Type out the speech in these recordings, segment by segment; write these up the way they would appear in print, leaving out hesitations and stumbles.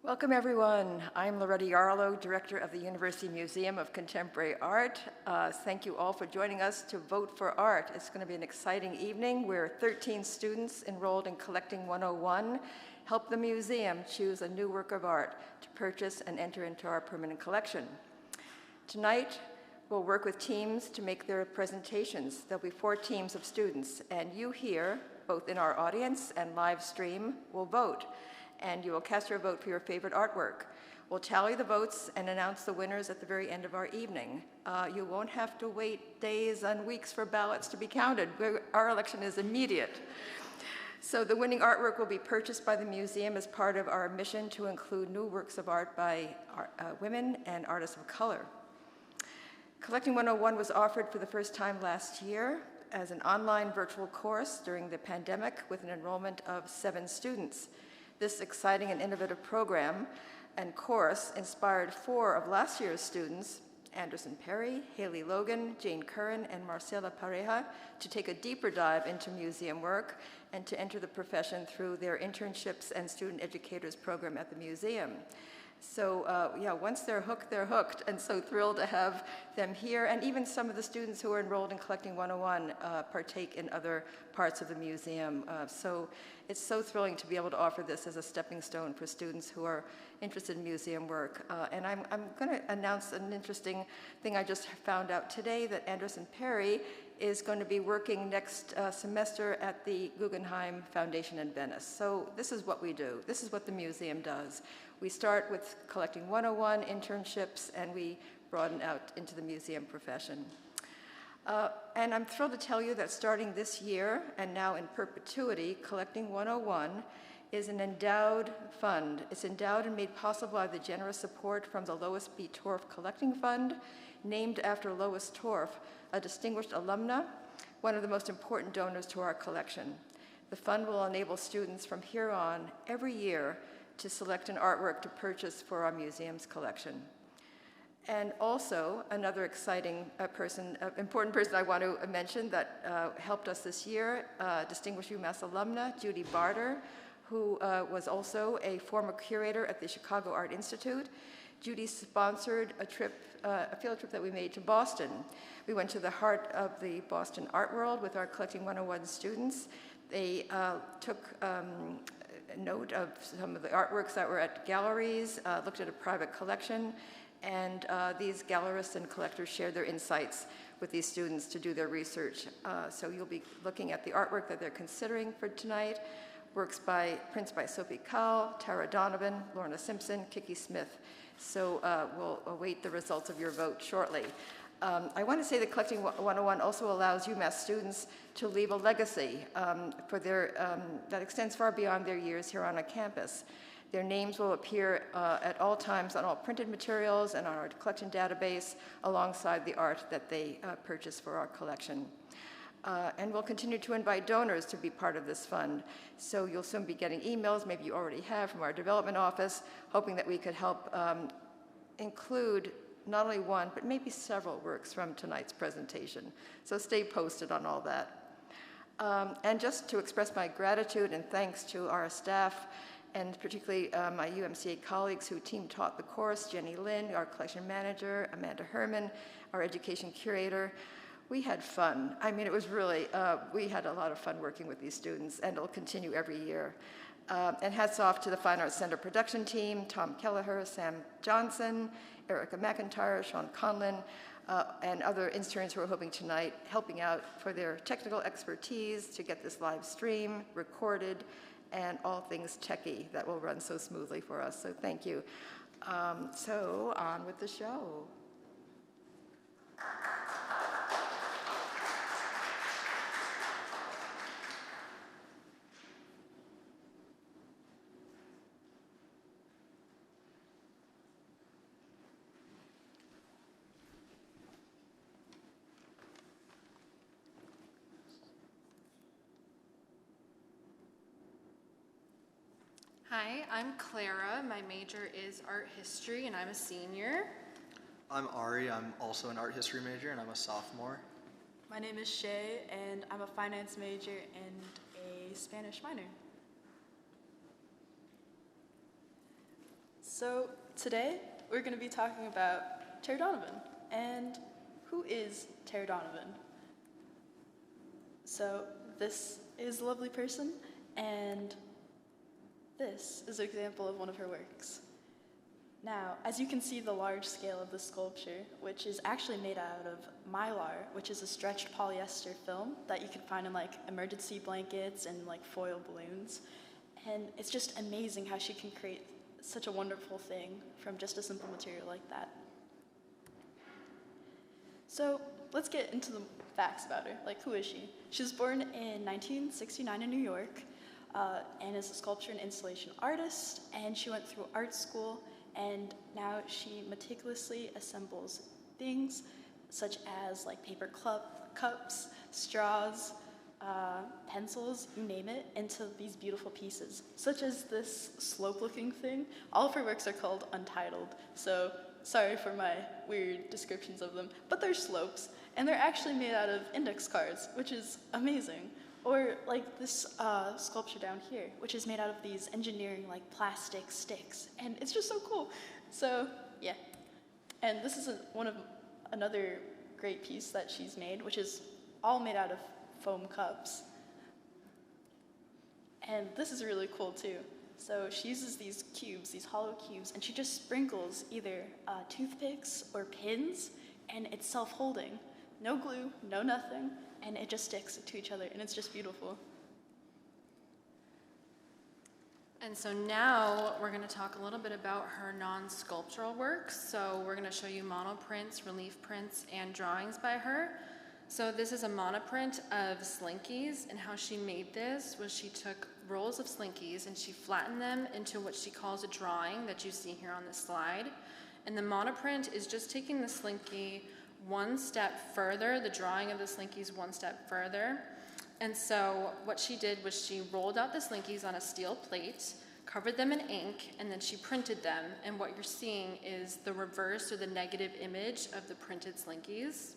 Welcome, everyone. I'm Loretta Yarlow, Director of the University Museum of Contemporary Art. Thank you all for joining us to Vote for Art. It's going to be an exciting evening where 13 students enrolled in Collecting 101 help the museum choose a new work of art to purchase and enter into our permanent collection. Tonight, we'll work with teams to make their presentations. There'll be 4 teams of students, and you here, both in our audience and live stream, will vote. And you will cast your vote for your favorite artwork. We'll tally the votes and announce the winners at the very end of our evening. You won't have to wait days and weeks for ballots to be counted. Our election is immediate. So the winning artwork will be purchased by the museum as part of our mission to include new works of art by women and artists of color. Collecting 101 was offered for the first time last year as an online virtual course during the pandemic with an enrollment of 7 students. This exciting and innovative program and course inspired 4 of last year's students, Anderson Perry, Haley Logan, Jane Curran, and Marcela Pareja, to take a deeper dive into museum work and to enter the profession through their internships and student educators program at the museum. So once they're hooked, and so thrilled to have them here, and even some of the students who are enrolled in Collecting 101 partake in other parts of the museum. So it's so thrilling to be able to offer this as a stepping stone for students who are interested in museum work. And I'm going to announce an interesting thing I just found out today, that Anderson Perry is going to be working next semester at the Guggenheim Foundation in Venice. So this is what we do. This is what the museum does. We start with Collecting 101 internships, and we broaden out into the museum profession. And I'm thrilled to tell you that starting this year, and now in perpetuity, Collecting 101 is an endowed fund. It's endowed and made possible by the generous support from the Lois B. Torf Collecting Fund, named after Lois Torf, a distinguished alumna, one of the most important donors to our collection. The fund will enable students from here on every year to select an artwork to purchase for our museum's collection. And also, another exciting important person I want to mention that helped us this year, distinguished UMass alumna Judy Barter, who was also a former curator at the Chicago Art Institute. Judy sponsored a field trip that we made to Boston. We went to the heart of the Boston art world with our Collecting 101 students. They took note of some of the artworks that were at galleries, looked at a private collection, and these gallerists and collectors shared their insights with these students to do their research. So you'll be looking at the artwork that they're considering for tonight, prints by Sophie Kahl, Tara Donovan, Lorna Simpson, Kiki Smith. So we'll await the results of your vote shortly. I want to say that Collecting 101 also allows UMass students to leave a legacy that extends far beyond their years here on a campus. Their names will appear at all times on all printed materials and on our collection database alongside the art that they purchase for our collection. And we'll continue to invite donors to be part of this fund. So you'll soon be getting emails, maybe you already have, from our development office, hoping that we could help include not only one, but maybe several works from tonight's presentation. So stay posted on all that. And just to express my gratitude and thanks to our staff, and particularly my UMCA colleagues who team taught the course, Jenny Lin, our collection manager, Amanda Herman, our education curator. We had fun. I mean, it was really, we had a lot of fun working with these students, and it'll continue every year. And hats off to the Fine Arts Center production team, Tom Kelleher, Sam Johnson, Erica McIntyre, Sean Conlon, and other interns who are helping out for their technical expertise to get this live stream recorded and all things techie that will run so smoothly for us. So thank you. So on with the show. Hi, I'm Clara. My major is art history, and I'm a senior. I'm Ari. I'm also an art history major, and I'm a sophomore. My name is Shay, and I'm a finance major and a Spanish minor. So today we're going to be talking about Tara Donovan. And who is Tara Donovan? So this is a lovely person, and this is an example of one of her works. Now, as you can see the large scale of the sculpture, which is actually made out of mylar, which is a stretched polyester film that you can find in like emergency blankets and like foil balloons. And it's just amazing how she can create such a wonderful thing from just a simple material like that. So let's get into the facts about her. Like, who is she? She was born in 1969 in New York and is a sculpture and installation artist, and she went through art school, and now she meticulously assembles things such as like paper cups, straws, pencils, you name it, into these beautiful pieces, such as this slope-looking thing. All of her works are called Untitled, so sorry for my weird descriptions of them, but they're slopes, and they're actually made out of index cards, which is amazing. Or like this sculpture down here, which is made out of these engineering like plastic sticks, and it's just so cool. So yeah, and this is another great piece that she's made, which is all made out of foam cups. And this is really cool too. So she uses these cubes, these hollow cubes, and she just sprinkles either toothpicks or pins, and it's self-holding. No glue, no nothing, and it just sticks to each other, and it's just beautiful. And so now we're going to talk a little bit about her non-sculptural works. So we're going to show you monoprints, relief prints, and drawings by her. So this is a monoprint of Slinkies, and how she made this was she took rolls of Slinkies and she flattened them into what she calls a drawing that you see here on this slide. And the monoprint is just taking the Slinky one step further, the drawing of the Slinkies one step further. And so what she did was she rolled out the Slinkies on a steel plate, covered them in ink, and then she printed them. And what you're seeing is the reverse or the negative image of the printed Slinkies.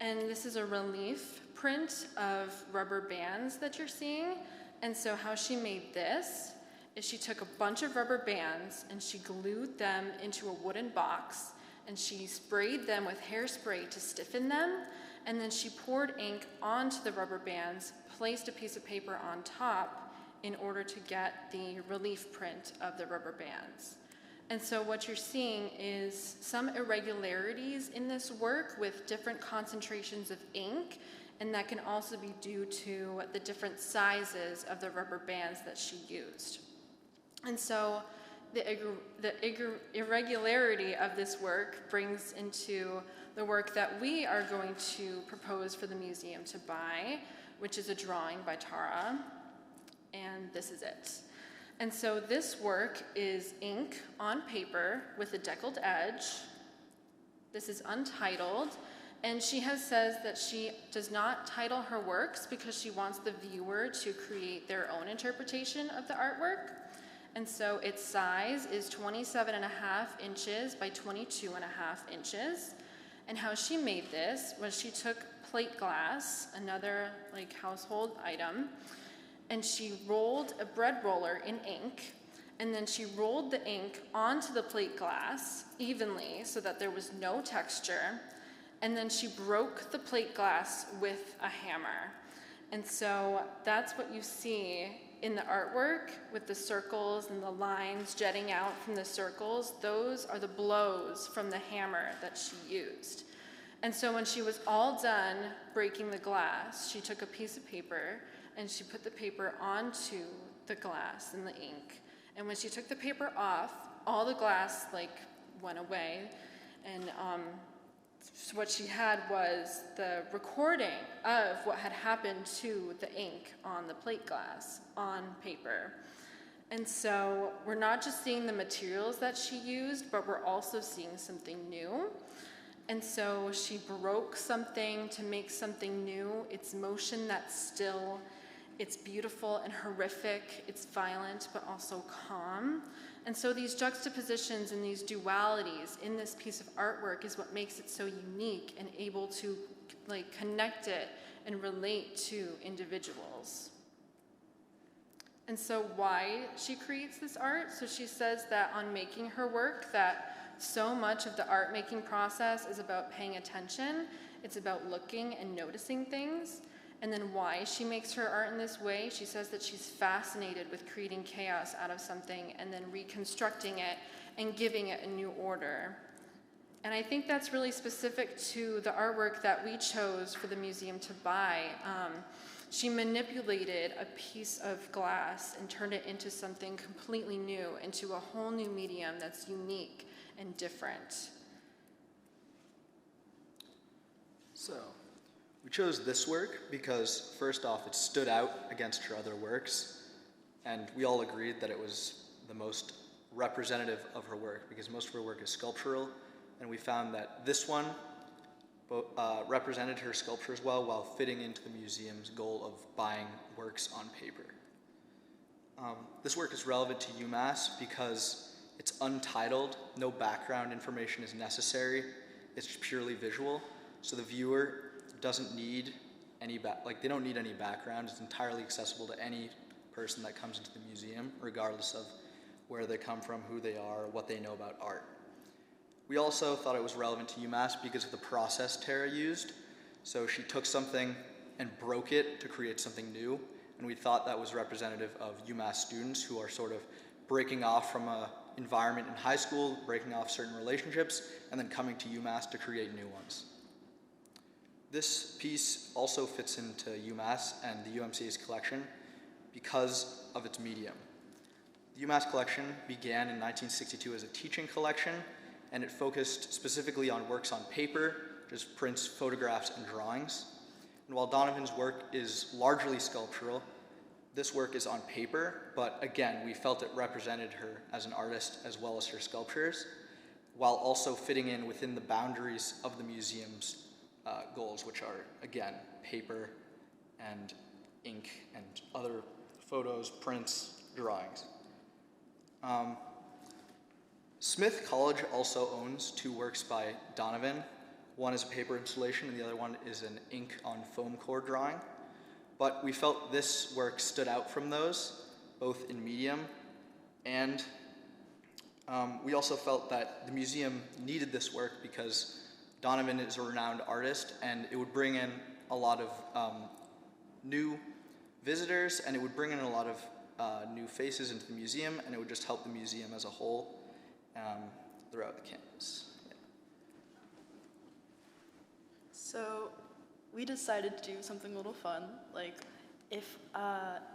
And this is a relief print of rubber bands that you're seeing. And so how she made this is she took a bunch of rubber bands and she glued them into a wooden box, and she sprayed them with hairspray to stiffen them, and then she poured ink onto the rubber bands, placed a piece of paper on top in order to get the relief print of the rubber bands. And so what you're seeing is some irregularities in this work with different concentrations of ink, and that can also be due to the different sizes of the rubber bands that she used. And so the irregularity of this work brings into the work that we are going to propose for the museum to buy, which is a drawing by Tara, and this is it. And so this work is ink on paper with a deckled edge. This is untitled, and she says that she does not title her works because she wants the viewer to create their own interpretation of the artwork. And so its size is 27.5 inches by 22.5 inches. And how she made this was she took plate glass, another like household item, and she rolled a bread roller in ink, and then she rolled the ink onto the plate glass evenly so that there was no texture, and then she broke the plate glass with a hammer. And so that's what you see in the artwork with the circles and the lines jetting out from the circles. Those are the blows from the hammer that she used. And so when she was all done breaking the glass, she took a piece of paper and she put the paper onto the glass and the ink. And when she took the paper off, all the glass went away. And so what she had was the recording of what had happened to the ink on the plate glass on paper. And so we're not just seeing the materials that she used, but we're also seeing something new. And so she broke something to make something new. It's motion that's still, it's beautiful and horrific, it's violent, but also calm. And so these juxtapositions and these dualities in this piece of artwork is what makes it so unique and able to connect it and relate to individuals. And so why she creates this art? So she says that on making her work, that so much of the art making process is about paying attention. It's about looking and noticing things. And then why she makes her art in this way, she says that she's fascinated with creating chaos out of something and then reconstructing it and giving it a new order. And I think that's really specific to the artwork that we chose for the museum to buy. She manipulated a piece of glass and turned it into something completely new, into a whole new medium that's unique and different. So, we chose this work because, first off, it stood out against her other works, and we all agreed that it was the most representative of her work because most of her work is sculptural, and we found that this one represented her sculptures well while fitting into the museum's goal of buying works on paper. This work is relevant to UMass because it's untitled, no background information is necessary, it's purely visual, so the viewer doesn't need any they don't need any background. It's entirely accessible to any person that comes into the museum, regardless of where they come from, who they are, what they know about art. We also thought it was relevant to UMass because of the process Tara used. So she took something and broke it to create something new, and we thought that was representative of UMass students who are sort of breaking off from an environment in high school, breaking off certain relationships, and then coming to UMass to create new ones. This piece also fits into UMass and the UMCA's collection because of its medium. The UMass collection began in 1962 as a teaching collection, and it focused specifically on works on paper, just prints, photographs, and drawings. And while Donovan's work is largely sculptural, this work is on paper, but again, we felt it represented her as an artist as well as her sculptures, while also fitting in within the boundaries of the museum's goals, which are, again, paper and ink and other photos, prints, drawings. Smith College also owns two works by Donovan. One is a paper installation and the other one is an ink on foam core drawing. But we felt this work stood out from those, both in medium and we also felt that the museum needed this work because Donovan is a renowned artist and it would bring in a lot of new visitors and it would bring in a lot of new faces into the museum, and it would just help the museum as a whole throughout the campus. Yeah. So we decided to do something a little fun, like if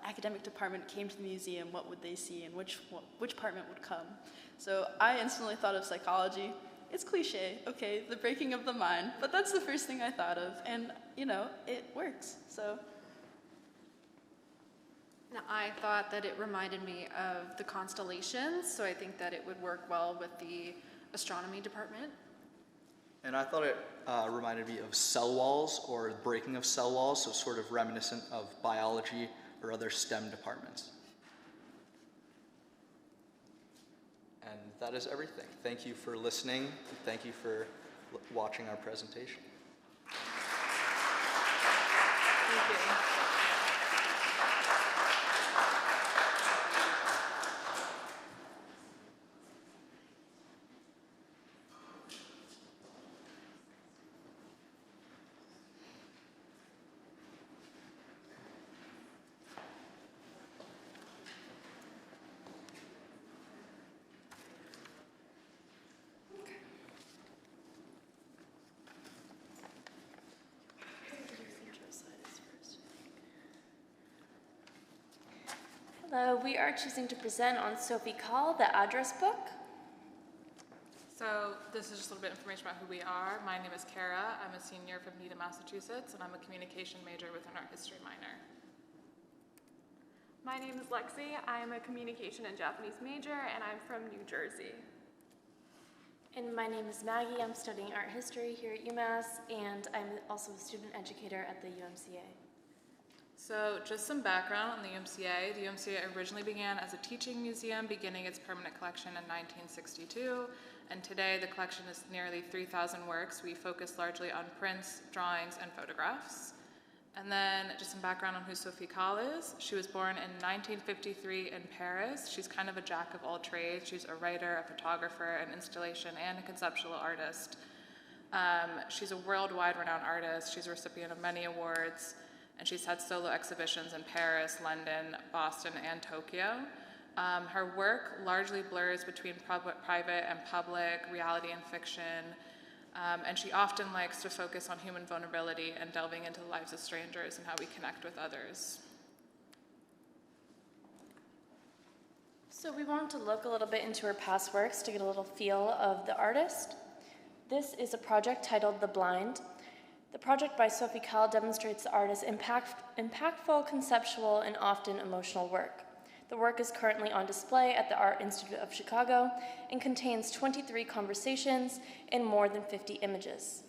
academic department came to the museum, what would they see and which department would come? So I instantly thought of psychology. It's cliche, okay, the breaking of the mind, but that's the first thing I thought of, and you know, it works, so. Now, I thought that it reminded me of the constellations, so I think that it would work well with the astronomy department. And I thought it reminded me of cell walls or breaking of cell walls, so sort of reminiscent of biology or other STEM departments. And that is everything. Thank you for listening. And thank you for watching our presentation. Thank you. Hello, we are choosing to present on Sophie Call, the address book. So this is just a little bit of information about who we are. My name is Kara. I'm a senior from Needham, Massachusetts, and I'm a communication major with an art history minor. My name is Lexi. I am a communication and Japanese major, and I'm from New Jersey. And my name is Maggie. I'm studying art history here at UMass, and I'm also a student educator at the UMCA. So just some background on the UMCA. The UMCA originally began as a teaching museum, beginning its permanent collection in 1962, and today the collection is nearly 3,000 works. We focus largely on prints, drawings, and photographs. And then just some background on who Sophie Calle is. She was born in 1953 in Paris. She's kind of a jack of all trades. She's a writer, a photographer, an installation, and a conceptual artist. She's a worldwide renowned artist. She's a recipient of many awards, and she's had solo exhibitions in Paris, London, Boston, and Tokyo. Her work largely blurs between private and public, reality and fiction, and she often likes to focus on human vulnerability and delving into the lives of strangers and how we connect with others. So we wanted to look a little bit into her past works to get a little feel of the artist. This is a project titled The Blind. The project by Sophie Calle demonstrates the artist's impactful, conceptual, and often emotional work. The work is currently on display at the Art Institute of Chicago and contains 23 conversations and more than 50 images.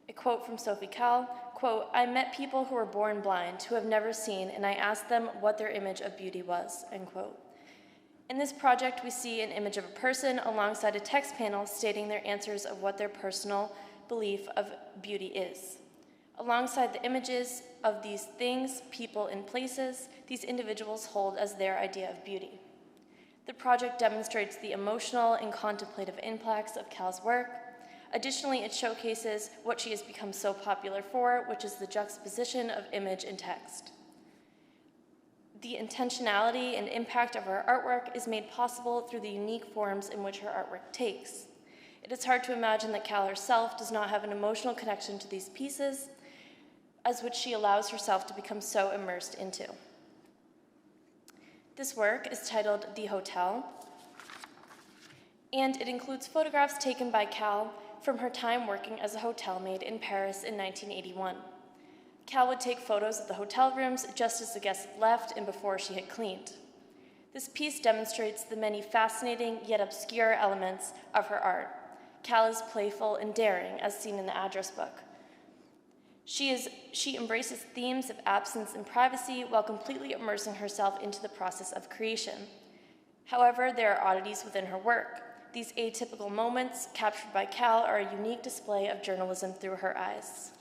A quote from Sophie Calle, quote, "I met people who were born blind, who have never seen, and I asked them what their image of beauty was," end quote. In this project, we see an image of a person alongside a text panel stating their answers of what their personal belief of beauty is. Alongside the images of these things, people, and places, these individuals hold as their idea of beauty. The project demonstrates the emotional and contemplative impacts of Calle's work. Additionally, it showcases what she has become so popular for, which is the juxtaposition of image and text. The intentionality and impact of her artwork is made possible through the unique forms in which her artwork takes. It is hard to imagine that Calle herself does not have an emotional connection to these pieces, as which she allows herself to become so immersed into. This work is titled The Hotel, and it includes photographs taken by Calle from her time working as a hotel maid in Paris in 1981. Calle would take photos of the hotel rooms just as the guests left and before she had cleaned. This piece demonstrates the many fascinating yet obscure elements of her art. Calle is playful and daring, as seen in the address book. She embraces themes of absence and privacy while completely immersing herself into the process of creation. However, there are oddities within her work. These atypical moments captured by Calle are a unique display of journalism through her eyes.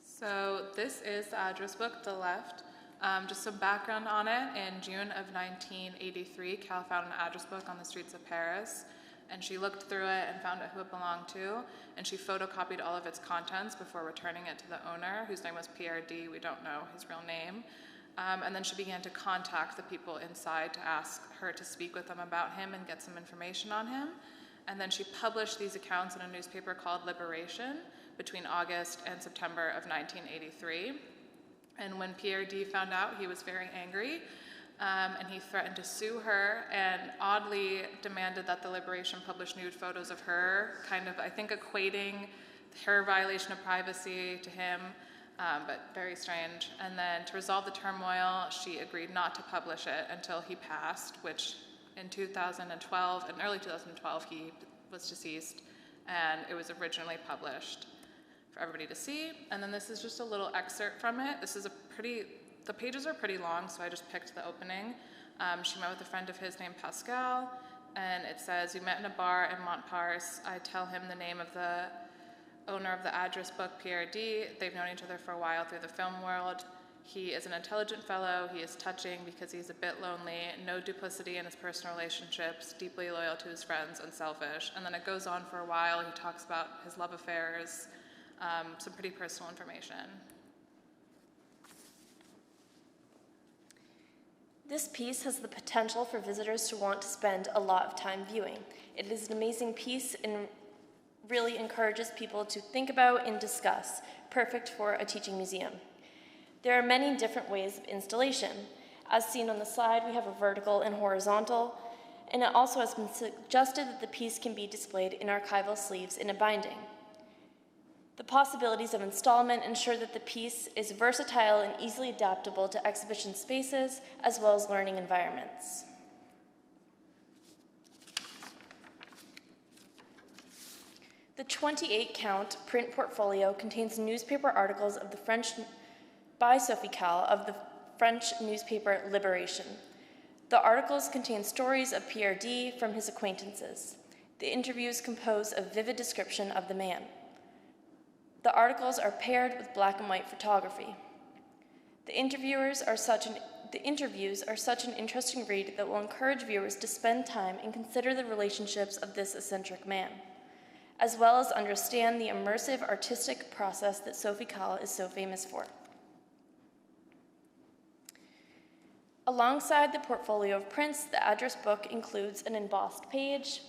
So this is the address book to the left. Just some background on it. In June of 1983, Calle found an address book on the streets of Paris, and she looked through it and found out who it belonged to, and she photocopied all of its contents before returning it to the owner, whose name was Pierre D. We don't know his real name. And then she began to contact the people inside to ask her to speak with them about him and get some information on him. And then she published these accounts in a newspaper called Liberation between August and September of 1983. And when Pierre D. found out, he was very angry, and he threatened to sue her and oddly demanded that the Liberation publish nude photos of her, kind of, I think, equating her violation of privacy to him, but very strange. And then to resolve the turmoil, she agreed not to publish it until he passed, which in 2012, in early 2012, he was deceased, and it was originally published for everybody to see. And then this is just a little excerpt from it. This is the pages are pretty long, so I just picked the opening. She met with a friend of his named Pascal, and it says, "We met in a bar in Montparnasse. I tell him the name of the owner of the address book, Pierre D. They've known each other for a while through the film world. He is an intelligent fellow. He is touching because he's a bit lonely, no duplicity in his personal relationships, deeply loyal to his friends, and selfish." And then it goes on for a while. He talks about his love affairs, some pretty personal information. This piece has the potential for visitors to want to spend a lot of time viewing. It is an amazing piece and really encourages people to think about and discuss, perfect for a teaching museum. There are many different ways of installation. As seen on the slide, we have a vertical and horizontal, and it also has been suggested that the piece can be displayed in archival sleeves in a binding. The possibilities of installment ensure that the piece is versatile and easily adaptable to exhibition spaces as well as learning environments. The 28-count print portfolio contains newspaper articles of the by Sophie Calle of the French newspaper Liberation. The articles contain stories of Pierre D. from his acquaintances. The interviews compose a vivid description of the man. The articles are paired with black and white photography. The interviews are such an interesting read that will encourage viewers to spend time and consider the relationships of this eccentric man, as well as understand the immersive artistic process that Sophie Calle is so famous for. Alongside the portfolio of prints, the address book includes an embossed page,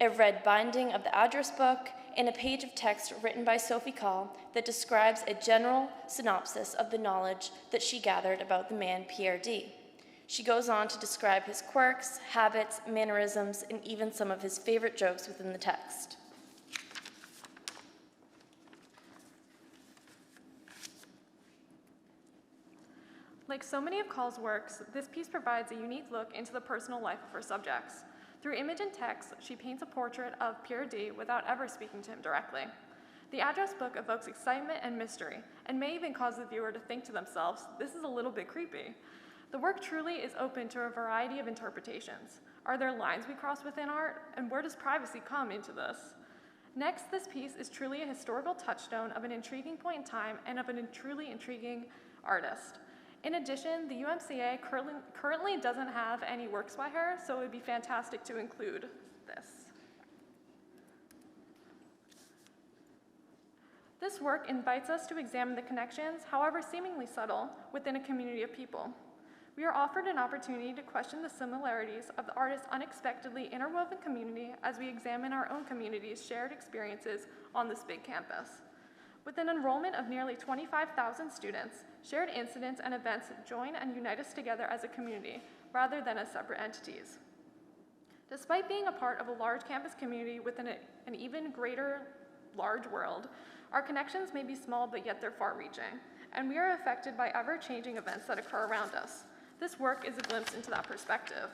a red binding of the address book, and a page of text written by Sophie Calle that describes a general synopsis of the knowledge that she gathered about the man Pierre D. She goes on to describe his quirks, habits, mannerisms, and even some of his favorite jokes within the text. Like so many of Calle's works, this piece provides a unique look into the personal life of her subjects. Through image and text, she paints a portrait of Pierre D without ever speaking to him directly. The address book evokes excitement and mystery, and may even cause the viewer to think to themselves, this is a little bit creepy. The work truly is open to a variety of interpretations. Are there lines we cross within art? And where does privacy come into this? Next, this piece is truly a historical touchstone of an intriguing point in time and of a truly intriguing artist. In addition, the UMCA currently doesn't have any works by her, so it would be fantastic to include this. This work invites us to examine the connections, however seemingly subtle, within a community of people. We are offered an opportunity to question the similarities of the artist's unexpectedly interwoven community as we examine our own community's shared experiences on this big campus. With an enrollment of nearly 25,000 students, shared incidents and events join and unite us together as a community, rather than as separate entities. Despite being a part of a large campus community within an even greater large world, our connections may be small, but yet they're far-reaching, and we are affected by ever-changing events that occur around us. This work is a glimpse into that perspective.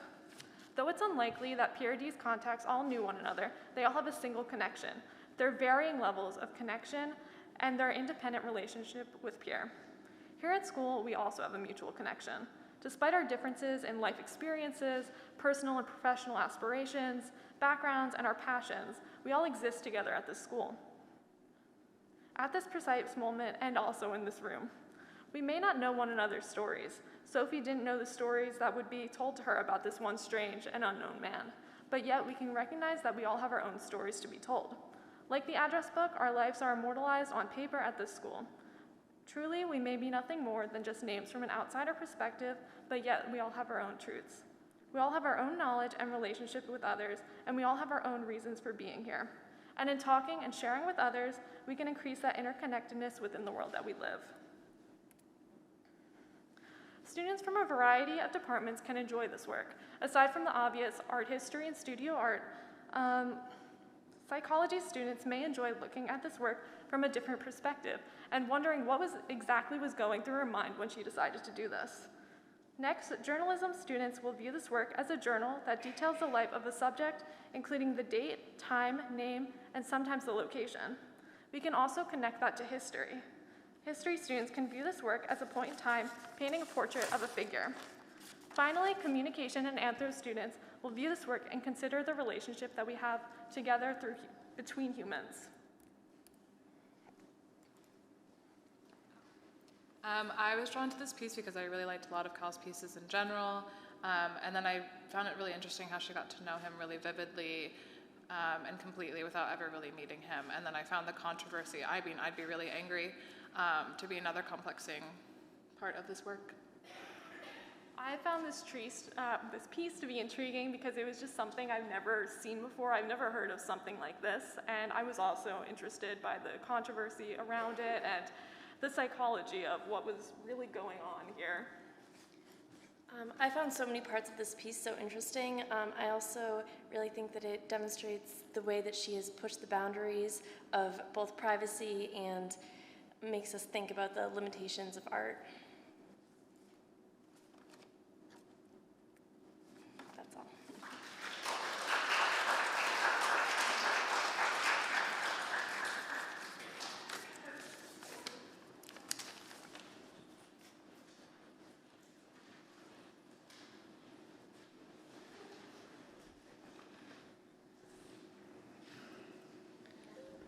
Though it's unlikely that Pierre D's contacts all knew one another, they all have a single connection, their varying levels of connection and their independent relationship with Pierre. Here at school, we also have a mutual connection. Despite our differences in life experiences, personal and professional aspirations, backgrounds, and our passions, we all exist together at this school. At this precise moment, and also in this room, we may not know one another's stories. Sophie didn't know the stories that would be told to her about this one strange and unknown man, but yet we can recognize that we all have our own stories to be told. Like the address book, our lives are immortalized on paper at this school. Truly, we may be nothing more than just names from an outsider perspective, but yet we all have our own truths. We all have our own knowledge and relationship with others, and we all have our own reasons for being here. And in talking and sharing with others, we can increase that interconnectedness within the world that we live. Students from a variety of departments can enjoy this work. Aside from the obvious art history and studio art, psychology students may enjoy looking at this work from a different perspective and wondering what exactly was going through her mind when she decided to do this. Next, journalism students will view this work as a journal that details the life of a subject, including the date, time, name, and sometimes the location. We can also connect that to history. History students can view this work as a point in time, painting a portrait of a figure. Finally, communication and anthro students will view this work and consider the relationship that we have together between humans. I was drawn to this piece because I really liked a lot of Calle's pieces in general, and then I found it really interesting how she got to know him really vividly and completely without ever really meeting him. And then I found the controversy, I'd be really angry, to be another complexing part of this work. I found this piece to be intriguing because it was just something I've never seen before. I've never heard of something like this, and I was also interested by the controversy around it and the psychology of what was really going on here. I found so many parts of this piece so interesting. I also really think that it demonstrates the way that she has pushed the boundaries of both privacy and makes us think about the limitations of art. That's all.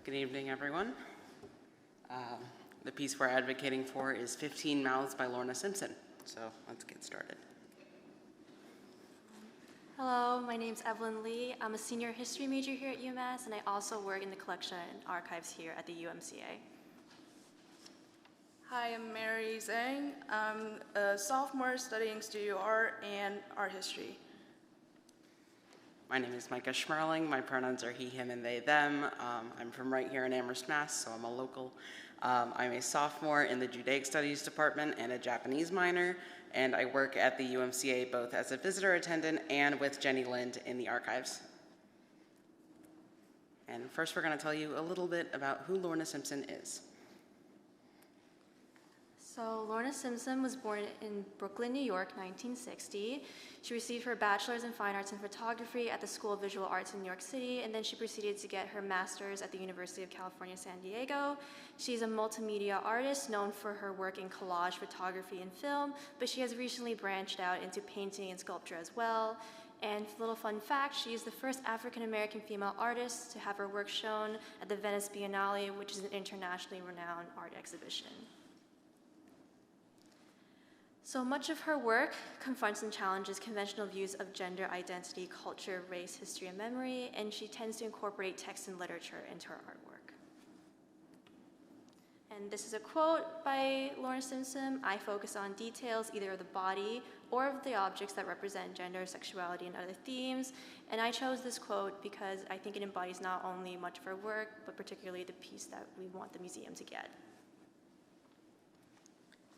Good evening, everyone. The piece we're advocating for is 15 Mouths by Lorna Simpson. So let's get started. Hello, my name's Evelyn Lee. I'm a senior history major here at UMass, and I also work in the collection and archives here at the UMCA. Hi, I'm Mary Zhang. I'm a sophomore studying studio art and art history. My name is Micah Schmerling. My pronouns are he, him, and they, them. I'm from right here in Amherst, Mass., so I'm a local. I'm a sophomore in the Judaic Studies department and a Japanese minor, and I work at the UMCA both as a visitor attendant and with Jenny Lind in the archives. And first we're going to tell you a little bit about who Lorna Simpson is. So Lorna Simpson was born in Brooklyn, New York, 1960. She received her bachelor's in fine arts and photography at the School of Visual Arts in New York City, and then she proceeded to get her master's at the University of California, San Diego. She's a multimedia artist known for her work in collage photography and film, but she has recently branched out into painting and sculpture as well. And little fun fact, she is the first African-American female artist to have her work shown at the Venice Biennale, which is an internationally renowned art exhibition. So much of her work confronts and challenges conventional views of gender identity, culture, race, history, and memory, and she tends to incorporate text and literature into her artwork. And this is a quote by Lorna Simpson: "I focus on details either of the body or of the objects that represent gender, sexuality, and other themes." And I chose this quote because I think it embodies not only much of her work, but particularly the piece that we want the museum to get.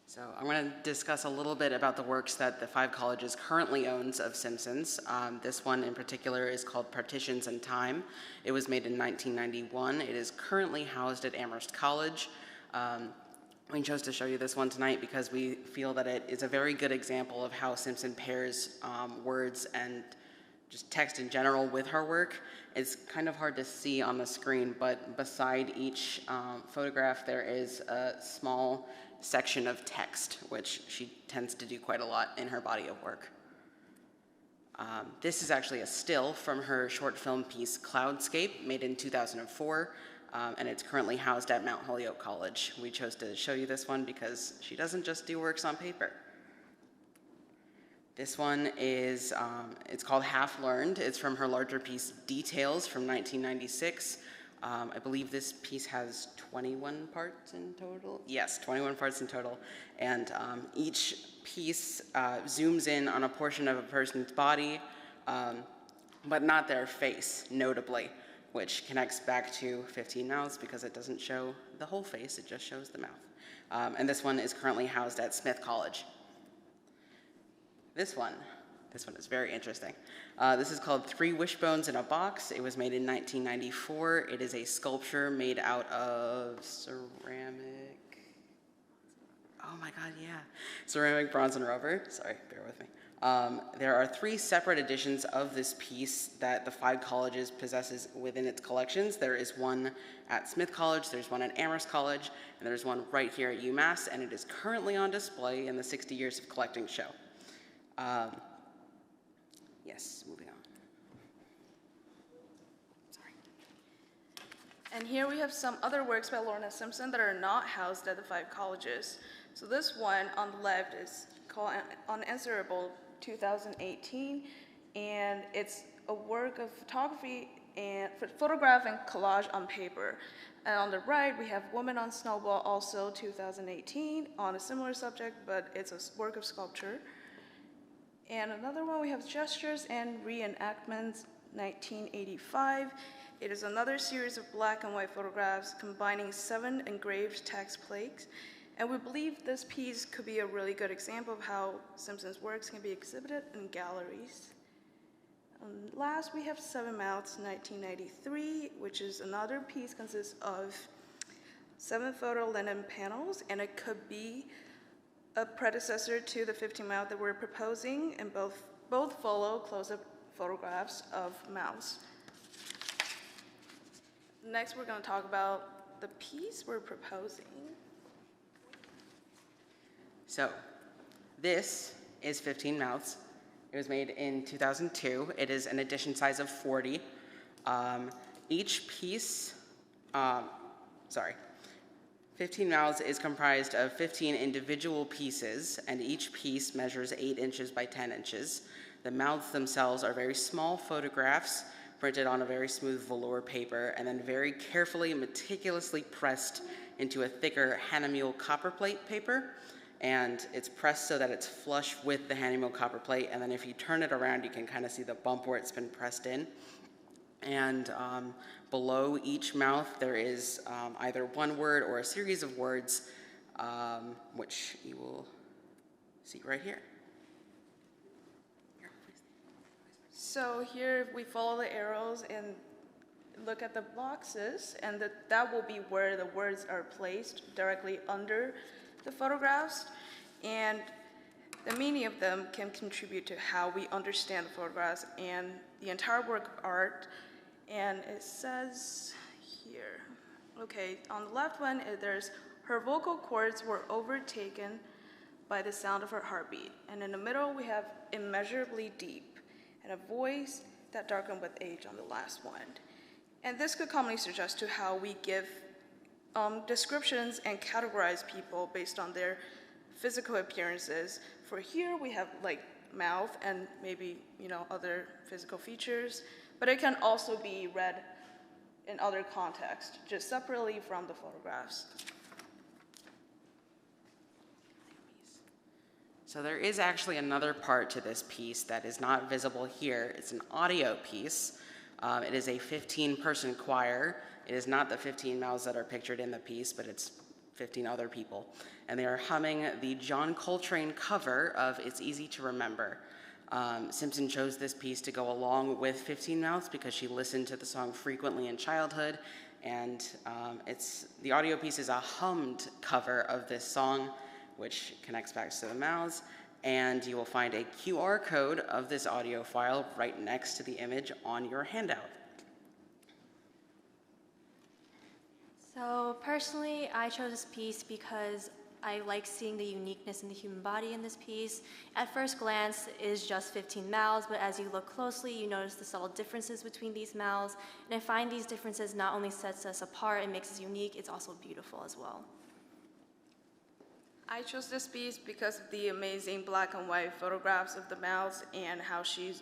So I'm going to discuss a little bit about the works that the Five Colleges currently owns of Simpson's. This one in particular is called Partitions and Time. It was made in 1991. It is currently housed at Amherst College. We chose to show you this one tonight because we feel that it is a very good example of how Simpson pairs words and just text in general with her work. It's kind of hard to see on the screen, but beside each photograph there is a small section of text, which she tends to do quite a lot in her body of work. This is actually a still from her short film piece Cloudscape, made in 2004, and it's currently housed at Mount Holyoke College. We chose to show you this one because she doesn't just do works on paper. This one is, it's called Half Learned. It's from her larger piece Details from 1996. I believe this piece has 21 parts in total. Yes, 21 parts in total. And each piece zooms in on a portion of a person's body, but not their face, notably, which connects back to 15 Mouths because it doesn't show the whole face, it just shows the mouth. And this one is currently housed at Smith College. This one is very interesting. This is called Three Wishbones in a Box. It was made in 1994. It is a sculpture made out of ceramic. Oh my God, yeah. Ceramic, bronze, and rubber. Sorry, bear with me. There are 3 separate editions of this piece that the Five Colleges possesses within its collections. There is one at Smith College, there's one at Amherst College, and there's one right here at UMass, and it is currently on display in the 60 Years of Collecting show. Yes, moving on. Sorry. And here we have some other works by Lorna Simpson that are not housed at the Five Colleges. So this one on the left is called Unanswerable 2018, and it's a work of photography and photograph and collage on paper. And on the right, we have Woman on Snowball, also 2018, on a similar subject, but it's a work of sculpture. And another one, we have Gestures and Reenactments, 1985. It is another series of black and white photographs combining 7 engraved text plaques. And we believe this piece could be a really good example of how Simpson's works can be exhibited in galleries. Last, we have 7 Mouths, 1993, which is another piece consists of 7 photo linen panels, and it could be a predecessor to the 15 Mouth that we're proposing, and both follow close-up photographs of mouths. Next, we're going to talk about the piece we're proposing. So, this is 15 Mouths. It was made in 2002. It is an edition size of 40. Each piece, 15 Mouths is comprised of 15 individual pieces, and each piece measures 8 inches by 10 inches. The mouths themselves are very small photographs printed on a very smooth velour paper and then very carefully, meticulously pressed into a thicker Hahnemühle copperplate paper. And it's pressed so that it's flush with the Hahnemühle copperplate, and then if you turn it around, you can kind of see the bump where it's been pressed in. And below each mouth, there is either one word or a series of words, which you will see right here. So here we follow the arrows and look at the boxes, and that will be where the words are placed directly under the photographs. And the meaning of them can contribute to how we understand the photographs and the entire work of art. And it says here, okay, on the left one, there's her vocal cords were overtaken by the sound of her heartbeat. And in the middle, we have immeasurably deep, and a voice that darkened with age on the last one. And this could commonly suggest to how we give descriptions and categorize people based on their physical appearances. For here, we have like mouth and maybe, other physical features, but it can also be read in other contexts, just separately from the photographs. So there is actually another part to this piece that is not visible here. It's an audio piece. It is a 15-person choir. It is not the 15 mouths that are pictured in the piece, but it's 15 other people. And they are humming the John Coltrane cover of It's Easy to Remember. Simpson chose this piece to go along with 15 Mouths because she listened to the song frequently in childhood, and the audio piece is a hummed cover of this song, which connects back to the mouths, and you will find a QR code of this audio file right next to the image on your handout. So personally, I chose this piece because I like seeing the uniqueness in the human body in this piece. At first glance, it is just 15 mouths, but as you look closely, you notice the subtle differences between these mouths, and I find these differences not only sets us apart and makes us unique, it's also beautiful as well. I chose this piece because of the amazing black and white photographs of the mouths and how she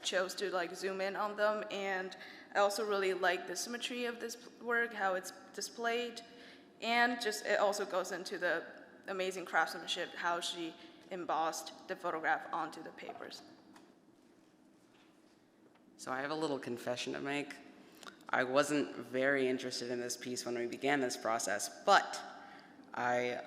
chose to zoom in on them. And I also really like the symmetry of this work, how it's displayed, and just it also goes into the amazing craftsmanship, how she embossed the photograph onto the papers. So I have a little confession to make. I wasn't very interested in this piece when we began this process, but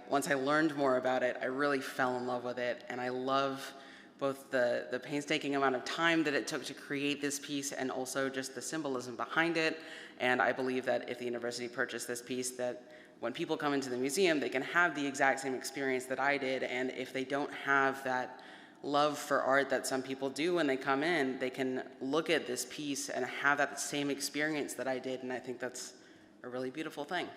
once I learned more about it, I really fell in love with it, and I love both the painstaking amount of time that it took to create this piece and also just the symbolism behind it. And I believe that if the university purchased this piece, that when people come into the museum, they can have the exact same experience that I did, and if they don't have that love for art that some people do when they come in, they can look at this piece and have that same experience that I did, and I think that's a really beautiful thing.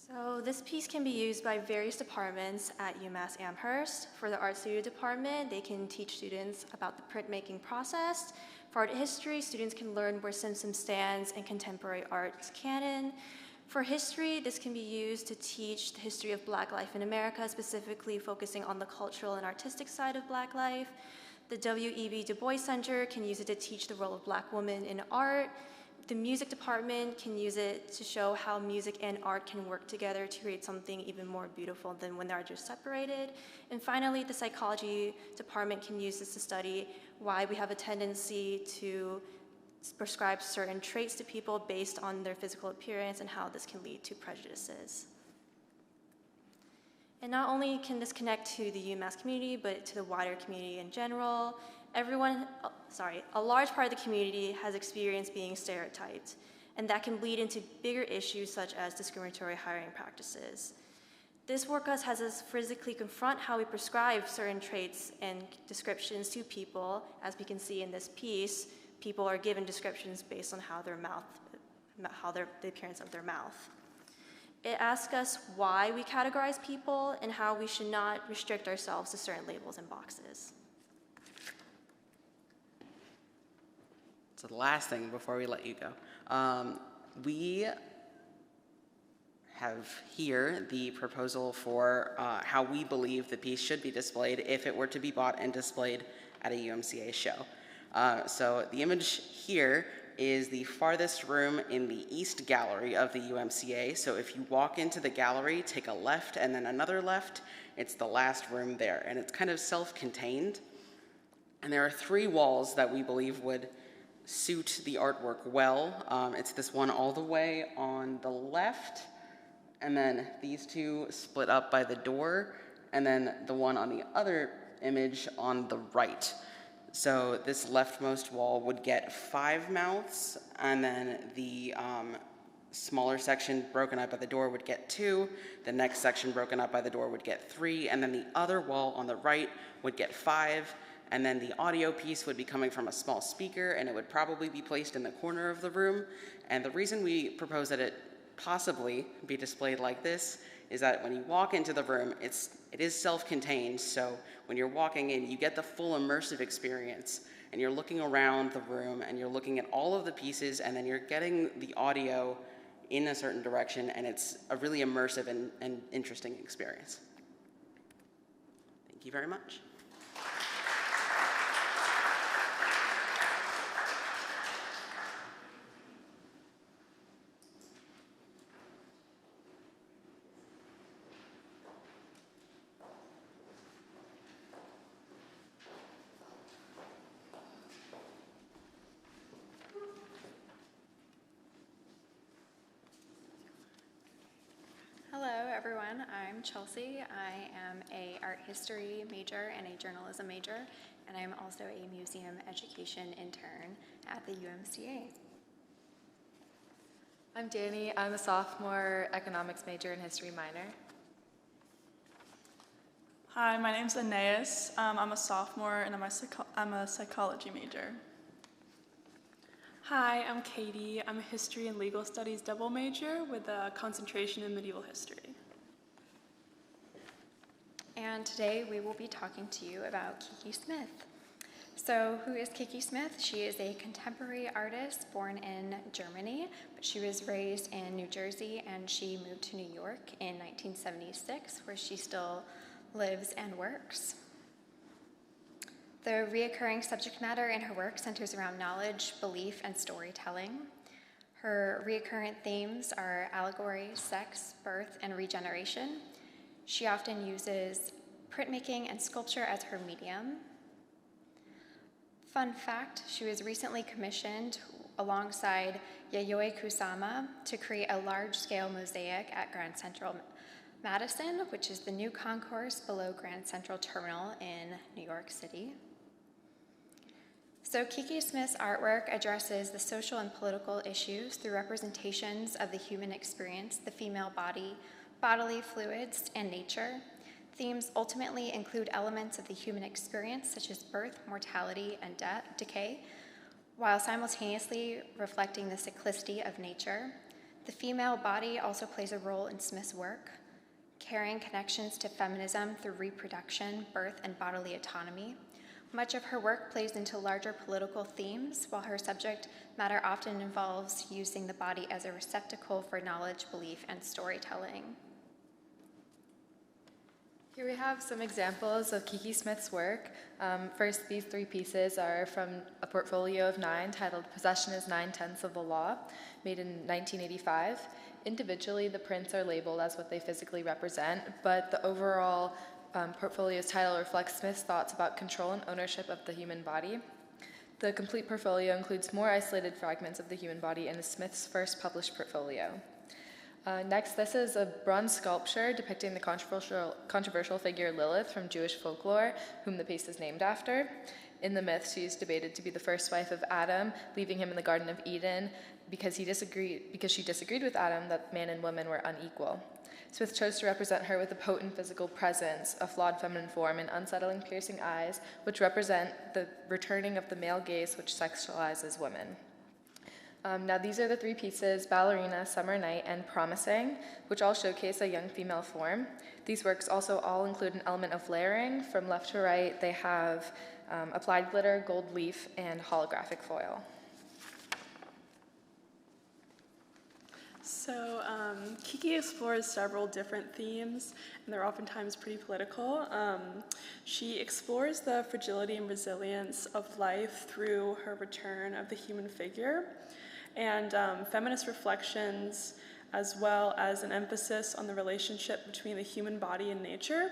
So this piece can be used by various departments at UMass Amherst. For the art studio department, they can teach students about the printmaking process. For art history, students can learn where Simpson stands in contemporary art's canon. For history, this can be used to teach the history of Black life in America, specifically focusing on the cultural and artistic side of Black life. The W.E.B. Du Bois Center can use it to teach the role of Black women in art. The music department can use it to show how music and art can work together to create something even more beautiful than when they're just separated. And finally, the psychology department can use this to study why we have a tendency to prescribe certain traits to people based on their physical appearance and how this can lead to prejudices. And not only can this connect to the UMass community, but to the wider community in general. A large part of the community has experienced being stereotyped, and that can lead into bigger issues such as discriminatory hiring practices. This work has us physically confront how we prescribe certain traits and descriptions to people. As we can see in this piece, people are given descriptions based on how the appearance of their mouth. It asks us why we categorize people and how we should not restrict ourselves to certain labels and boxes. So the last thing before we let you go, we have here the proposal for how we believe the piece should be displayed if it were to be bought and displayed at a UMCA show. So the image here is the farthest room in the East Gallery of the UMCA. So if you walk into the gallery, take a left and then another left, it's the last room there. And it's kind of self-contained. And there are 3 walls that we believe would suit the artwork well. It's this one all the way on the left, and then these 2 split up by the door, and then the one on the other image on the right. So this leftmost wall would get 5 mouths, and then the smaller section broken up by the door would get 2, the next section broken up by the door would get 3, and then the other wall on the right would get 5, and then the audio piece would be coming from a small speaker, and it would probably be placed in the corner of the room. And the reason we propose that it possibly be displayed like this is that when you walk into the room, it is self-contained, so when you're walking in, you get the full immersive experience, and you're looking around the room, and you're looking at all of the pieces, and then you're getting the audio in a certain direction, and it's a really immersive and interesting experience. Thank you very much. Hello everyone, I'm Chelsea. I am a art history major and a journalism major, and I'm also a museum education intern at the UMCA. I'm Danny. I'm a sophomore economics major and history minor. Hi, my name's Aeneas. I'm a sophomore and I'm a psychology major. Hi, I'm Katie. I'm a history and legal studies double major with a concentration in medieval history. And today we will be talking to you about Kiki Smith. So who is Kiki Smith? She is a contemporary artist born in Germany, but she was raised in New Jersey and she moved to New York in 1976, where she still lives and works. The reoccurring subject matter in her work centers around knowledge, belief, and storytelling. Her reoccurrent themes are allegory, sex, birth, and regeneration. She often uses printmaking and sculpture as her medium. Fun fact, she was recently commissioned alongside Yayoi Kusama to create a large-scale mosaic at Grand Central Madison, which is the new concourse below Grand Central Terminal in New York City. So Kiki Smith's artwork addresses the social and political issues through representations of the human experience, the female body, bodily fluids, and nature. Themes ultimately include elements of the human experience, such as birth, mortality, and decay, while simultaneously reflecting the cyclicity of nature. The female body also plays a role in Smith's work, carrying connections to feminism through reproduction, birth, and bodily autonomy. Much of her work plays into larger political themes, while her subject matter often involves using the body as a receptacle for knowledge, belief, and storytelling. Here we have some examples of Kiki Smith's work. First, these 3 pieces are from a portfolio of 9 titled Possession is 9/10 of the Law, made in 1985. Individually, the prints are labeled as what they physically represent, but the overall portfolio's title reflects Smith's thoughts about control and ownership of the human body. The complete portfolio includes more isolated fragments of the human body and is Smith's first published portfolio. Next, this is a bronze sculpture depicting the controversial figure Lilith from Jewish folklore, whom the piece is named after. In the myth, she is debated to be the first wife of Adam, leaving him in the Garden of Eden because she disagreed with Adam that man and woman were unequal. Smith chose to represent her with a potent physical presence, a flawed feminine form, and unsettling piercing eyes, which represent the returning of the male gaze which sexualizes women. Now these are the 3 pieces, Ballerina, Summer Night, and Promising, which all showcase a young female form. These works also all include an element of layering. From left to right, they have applied glitter, gold leaf, and holographic foil. So Kiki explores several different themes, and they're oftentimes pretty political. She explores the fragility and resilience of life through her return of the human figure, and feminist reflections, as well as an emphasis on the relationship between the human body and nature.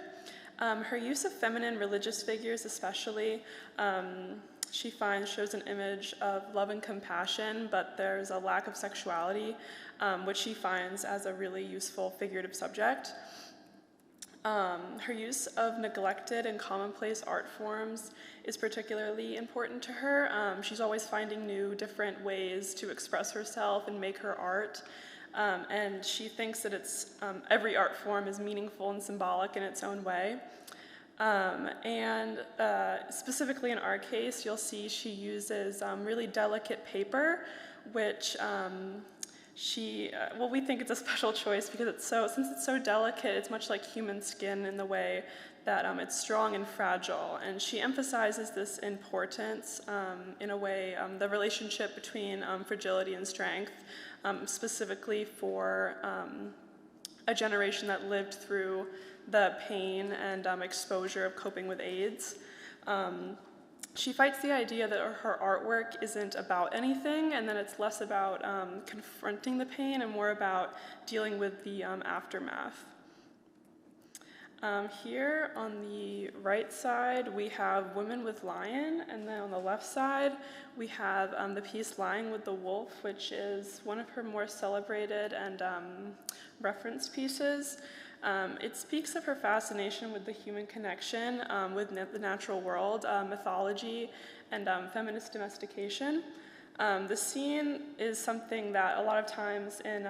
Her use of feminine religious figures especially, she finds shows an image of love and compassion, but there's a lack of sexuality, which she finds as a really useful figurative subject. Her use of neglected and commonplace art forms is particularly important to her. She's always finding new, different ways to express herself and make her art. And she thinks that every art form is meaningful and symbolic in its own way. Specifically in our case, you'll see she uses really delicate paper, which we think it's a special choice because since it's so delicate, it's much like human skin in the way that it's strong and fragile. And she emphasizes this importance in a way, the relationship between fragility and strength, specifically for a generation that lived through the pain and exposure of coping with AIDS. She fights the idea that her artwork isn't about anything, and that it's less about confronting the pain and more about dealing with the aftermath. Here on the right side, we have Women with Lion, and then on the left side, we have the piece Lying with the Wolf, which is one of her more celebrated and referenced pieces. It speaks of her fascination with the human connection with the natural world, mythology, and feminist domestication. The scene is something that a lot of times in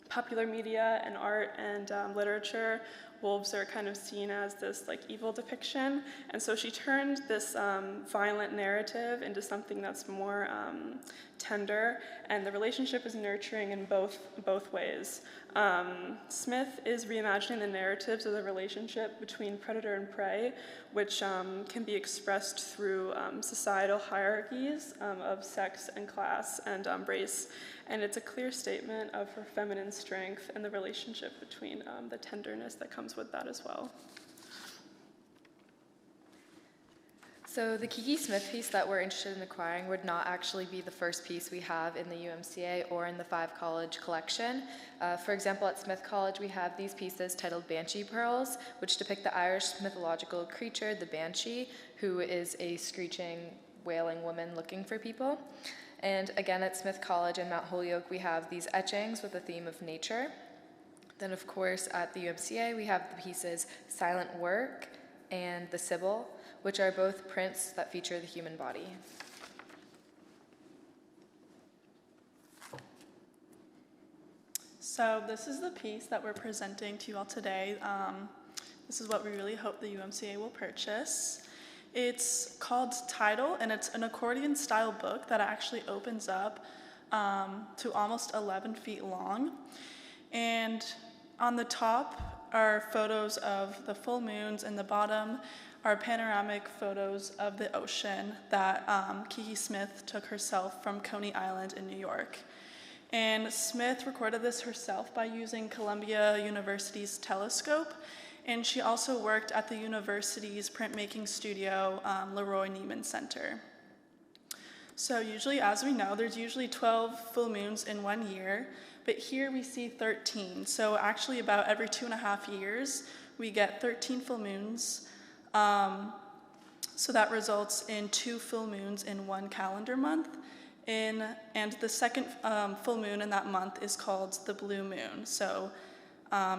popular media and art and literature, wolves are kind of seen as this like evil depiction, and so she turned this violent narrative into something that's more tender, and the relationship is nurturing in both ways. Smith is reimagining the narratives of the relationship between predator and prey, which can be expressed through societal hierarchies of sex and class and race. And it's a clear statement of her feminine strength and the relationship between the tenderness that comes with that as well. So the Kiki Smith piece that we're interested in acquiring would not actually be the first piece we have in the UMCA or in the 5 College collection. For example, at Smith College, we have these pieces titled Banshee Pearls, which depict the Irish mythological creature, the Banshee, who is a screeching, wailing woman looking for people. And again, at Smith College in Mount Holyoke, we have these etchings with the theme of nature. Then, of course, at the UMCA, we have the pieces Silent Work and The Sibyl, which are both prints that feature the human body. So this is the piece that we're presenting to you all today. This is what we really hope the UMCA will purchase. It's called Tidal, and it's an accordion-style book that actually opens up to almost 11 feet long. And on the top are photos of the full moons, and the bottom are panoramic photos of the ocean that Kiki Smith took herself from Coney Island in New York. And Smith recorded this herself by using Columbia University's telescope, and she also worked at the university's printmaking studio, Leroy Neiman Center. So usually, as we know, there's usually 12 full moons in 1 year, but here we see 13. So actually about every 2.5 years, we get 13 full moons. So that results in 2 full moons in 1 calendar month. And the second full moon in that month is called the blue moon. So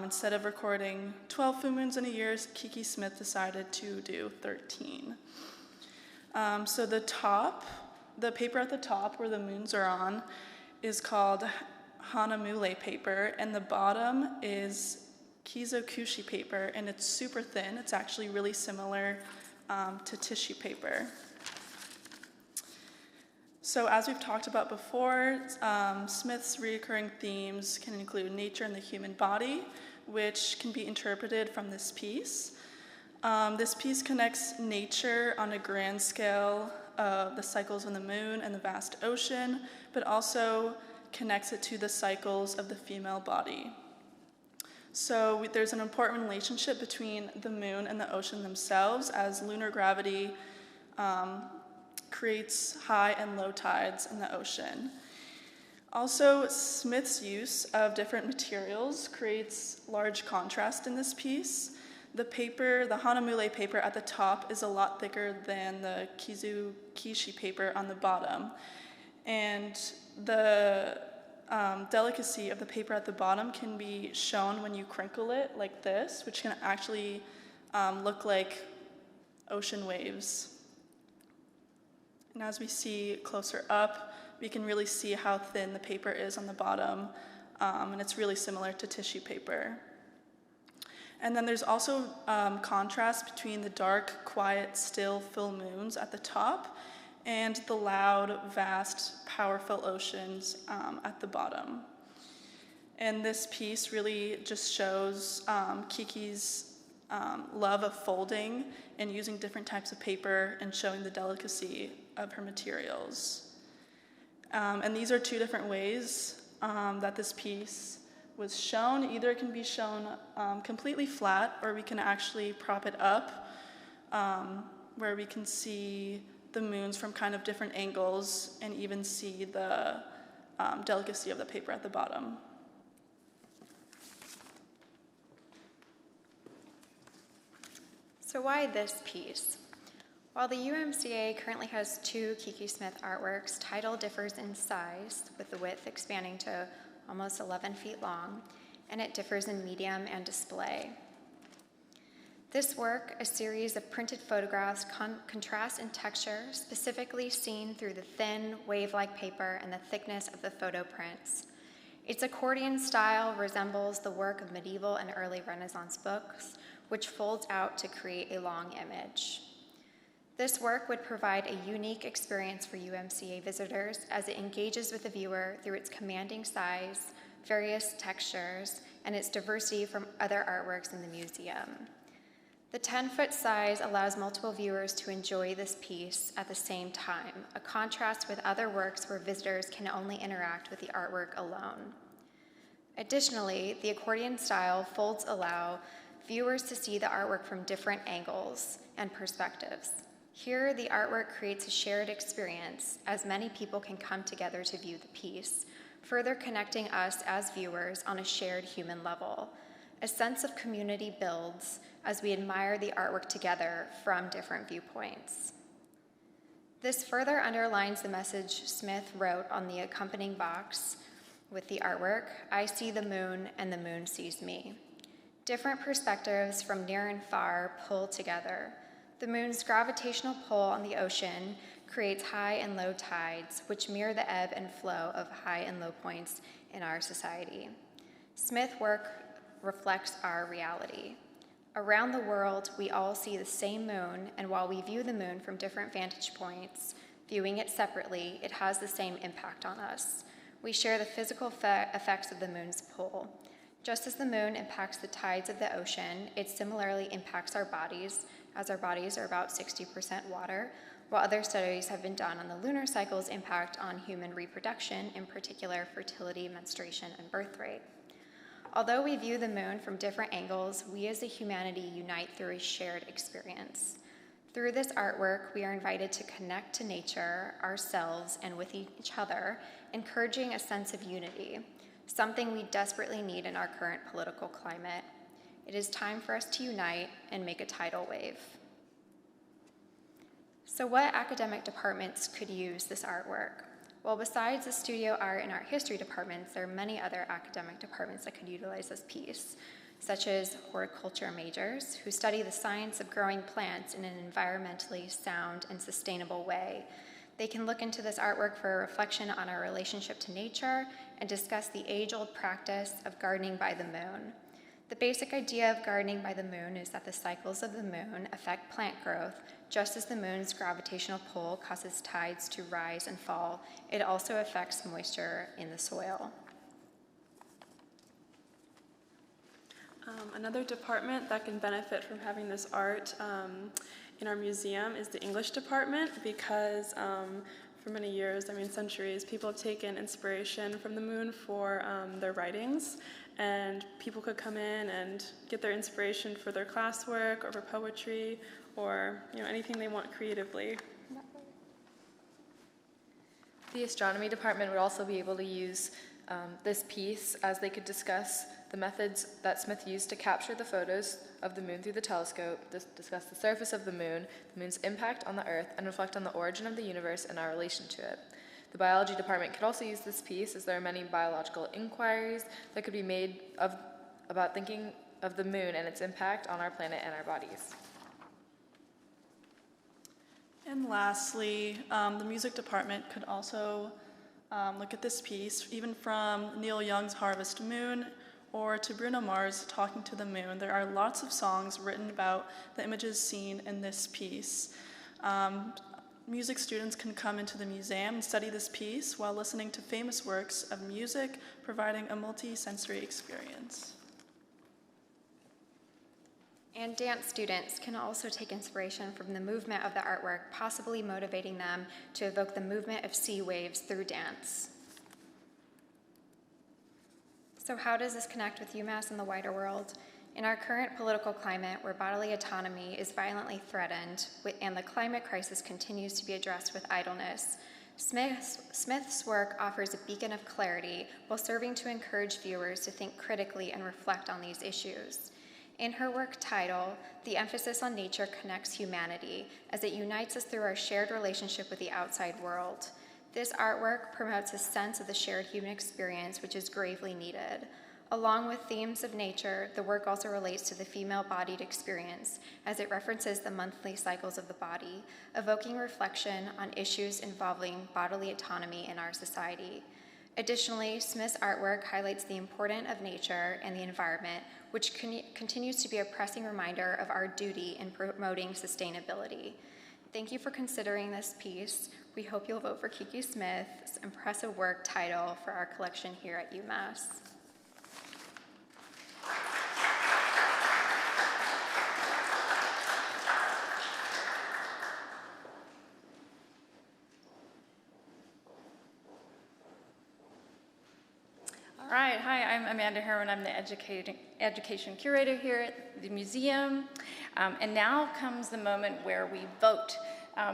instead of recording 12 full moons in a year, Kiki Smith decided to do 13. So the paper at the top where the moons are on is called Hanamule paper, and the bottom is Kizokushi paper, and it's super thin. It's actually really similar to tissue paper. So as we've talked about before, Smith's recurring themes can include nature and the human body, which can be interpreted from this piece. This piece connects nature on a grand scale of the cycles of the moon and the vast ocean, but also connects it to the cycles of the female body. So there's an important relationship between the moon and the ocean themselves, as lunar gravity creates high and low tides in the ocean. Also, Smith's use of different materials creates large contrast in this piece. The paper, the Hanamule paper at the top, is a lot thicker than the Kishi paper on the bottom. And the delicacy of the paper at the bottom can be shown when you crinkle it like this, which can actually look like ocean waves. And as we see closer up, we can really see how thin the paper is on the bottom, and it's really similar to tissue paper. And then there's also contrast between the dark, quiet, still, full moons at the top and the loud, vast, powerful oceans at the bottom. And this piece really just shows Kiki's love of folding and using different types of paper and showing the delicacy of her materials. And these are two different ways that this piece was shown. Either it can be shown completely flat, or we can actually prop it up, where we can see the moons from kind of different angles and even see the delicacy of the paper at the bottom. So why this piece? While the UMCA currently has 2 Kiki Smith artworks, title differs in size, with the width expanding to almost 11 feet long, and it differs in medium and display. This work, a series of printed photographs, contrasts in texture, specifically seen through the thin, wave-like paper and the thickness of the photo prints. Its accordion style resembles the work of medieval and early Renaissance books, which folds out to create a long image. This work would provide a unique experience for UMCA visitors as it engages with the viewer through its commanding size, various textures, and its diversity from other artworks in the museum. The 10-foot size allows multiple viewers to enjoy this piece at the same time, a contrast with other works where visitors can only interact with the artwork alone. Additionally, the accordion style folds allow viewers to see the artwork from different angles and perspectives. Here, the artwork creates a shared experience as many people can come together to view the piece, further connecting us as viewers on a shared human level. A sense of community builds as we admire the artwork together from different viewpoints. This further underlines the message Smith wrote on the accompanying box with the artwork, "I see the moon and the moon sees me." Different perspectives from near and far pull together. The moon's gravitational pull on the ocean creates high and low tides, which mirror the ebb and flow of high and low points in our society. Smith's work reflects our reality. Around the world, we all see the same moon, and while we view the moon from different vantage points, viewing it separately, it has the same impact on us. We share the physical effects of the moon's pull. Just as the moon impacts the tides of the ocean, it similarly impacts our bodies, as our bodies are about 60% water, while other studies have been done on the lunar cycle's impact on human reproduction, in particular fertility, menstruation, and birth rate. Although we view the moon from different angles, we as a humanity unite through a shared experience. Through this artwork, we are invited to connect to nature, ourselves, and with each other, encouraging a sense of unity, something we desperately need in our current political climate. It is time for us to unite and make a tidal wave. So what academic departments could use this artwork? Well, besides the studio art and art history departments, there are many other academic departments that could utilize this piece, such as horticulture majors, who study the science of growing plants in an environmentally sound and sustainable way. They can look into this artwork for a reflection on our relationship to nature and discuss the age-old practice of gardening by the moon. The basic idea of gardening by the moon is that the cycles of the moon affect plant growth, just as the moon's gravitational pull causes tides to rise and fall. It also affects moisture in the soil. Another department that can benefit from having this art in our museum is the English department, because for many years, I mean centuries, people have taken inspiration from the moon for their writings, and people could come in and get their inspiration for their classwork or for poetry or anything they want creatively. The astronomy department would also be able to use this piece as they could discuss the methods that Smith used to capture the photos of the moon through the telescope, discuss the surface of the moon's impact on the Earth, and reflect on the origin of the universe and our relation to it. The biology department could also use this piece as there are many biological inquiries that could be made about thinking of the moon and its impact on our planet and our bodies. And lastly, the music department could also look at this piece, even from Neil Young's Harvest Moon or to Bruno Mars' Talking to the Moon. There are lots of songs written about the images seen in this piece. Music students can come into the museum and study this piece while listening to famous works of music, providing a multi-sensory experience. And dance students can also take inspiration from the movement of the artwork, possibly motivating them to evoke the movement of sea waves through dance. So how does this connect with UMass and the wider world? In our current political climate, where bodily autonomy is violently threatened and the climate crisis continues to be addressed with idleness, Smith's work offers a beacon of clarity while serving to encourage viewers to think critically and reflect on these issues. In her work title, the emphasis on nature connects humanity as it unites us through our shared relationship with the outside world. This artwork promotes a sense of the shared human experience, which is gravely needed. Along with themes of nature, the work also relates to the female-bodied experience, as it references the monthly cycles of the body, evoking reflection on issues involving bodily autonomy in our society. Additionally, Smith's artwork highlights the importance of nature and the environment, which continues to be a pressing reminder of our duty in promoting sustainability. Thank you for considering this piece. We hope you'll vote for Kiki Smith's impressive work title for our collection here at UMass. All right, hi, I'm Amanda Herman. I'm the education curator here at the museum. And now comes the moment where we vote.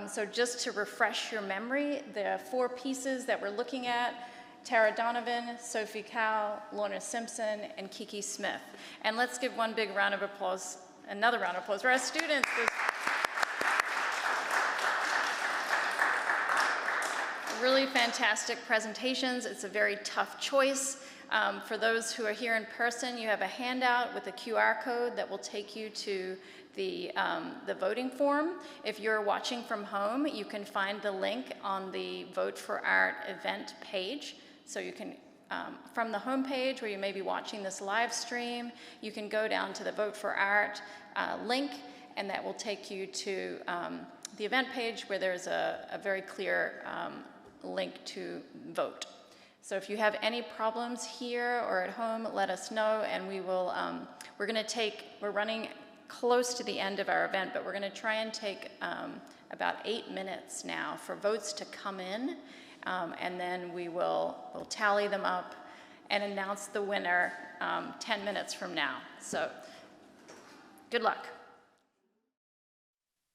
So just to refresh your memory, the four pieces that we're looking at: Tara Donovan, Sophie Cowell, Lorna Simpson, and Kiki Smith. And let's give one big round of applause, another round of applause for our students. Really fantastic presentations. It's a very tough choice. For those who are here in person, you have a handout with a QR code that will take you to the voting form. If you're watching from home, you can find the link on the Vote for Art event page. So you can, from the home page where you may be watching this live stream, you can go down to the Vote for Art link, and that will take you to the event page where there's a very clear link to vote. So if you have any problems here or at home, let us know, and we will, we're running close to the end of our event, but we're gonna try and take about 8 minutes now for votes to come in, and then we'll tally them up and announce the winner 10 minutes from now. So good luck.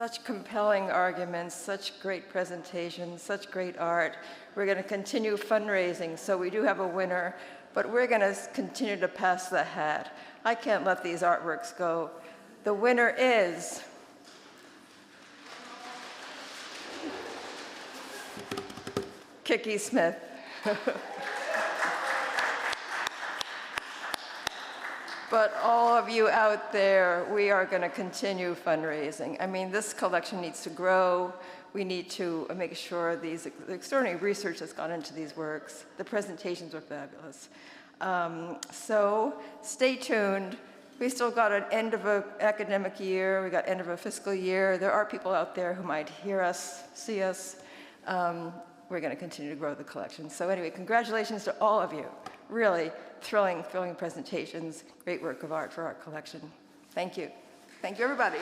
Such compelling arguments, such great presentations, such great art. We're going to continue fundraising, so we do have a winner, but we're going to continue to pass the hat. I can't let these artworks go. The winner is Kiki Smith. But all of you out there, we are going to continue fundraising. I mean, this collection needs to grow. We need to make sure the extraordinary research that's gone into these works, the presentations are fabulous. So stay tuned. We still got an end of an academic year. We got end of a fiscal year. There are people out there who might hear us, see us. We're going to continue to grow the collection. So anyway, congratulations to all of you. Really thrilling presentations, great work of art for our collection. Thank you. Thank you, everybody.